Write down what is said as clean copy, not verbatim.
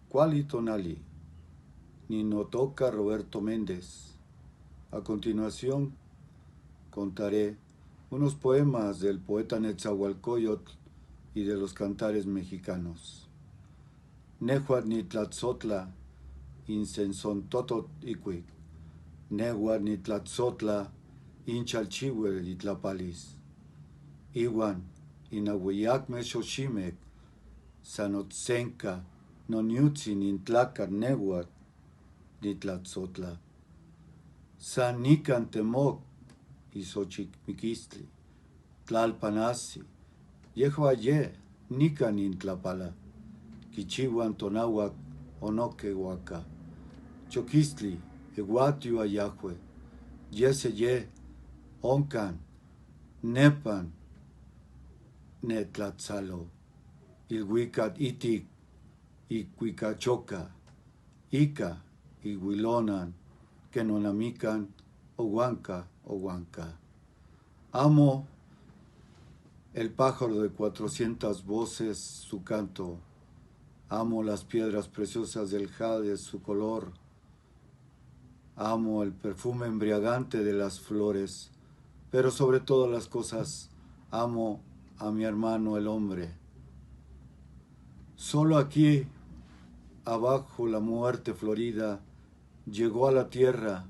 Quali tonali, Ninotoca Roberto Méndez. A continuación contaré unos poemas del poeta Netzahualcóyotl y de los cantares mexicanos. Nehuat nitlatzotla insensontotot iquic, nehuat nitlatzotla inchalchihuel itlapalis, iwan inahuiyacme xoximec, sanotzenca noniutzin intlacat nehuat nitlatzotla. San nican temoc isochicmiquistli, tlalpanasi, yehua ye nican intlapala, quichihuan tonahuac onoquehuaca, choquistli, eguatiu ayahue, yese ye, oncan, nepan, netlatzalo, ilhuicat itic, icuicachoca, ica, iguilonan, kenonamican, ohuanca. Amo el pájaro de 400 voces, su canto. Amo las piedras preciosas del jade, su color. Amo el perfume embriagante de las flores, pero sobre todas las cosas amo a mi hermano el hombre. Solo aquí, abajo, la muerte florida llegó a la tierra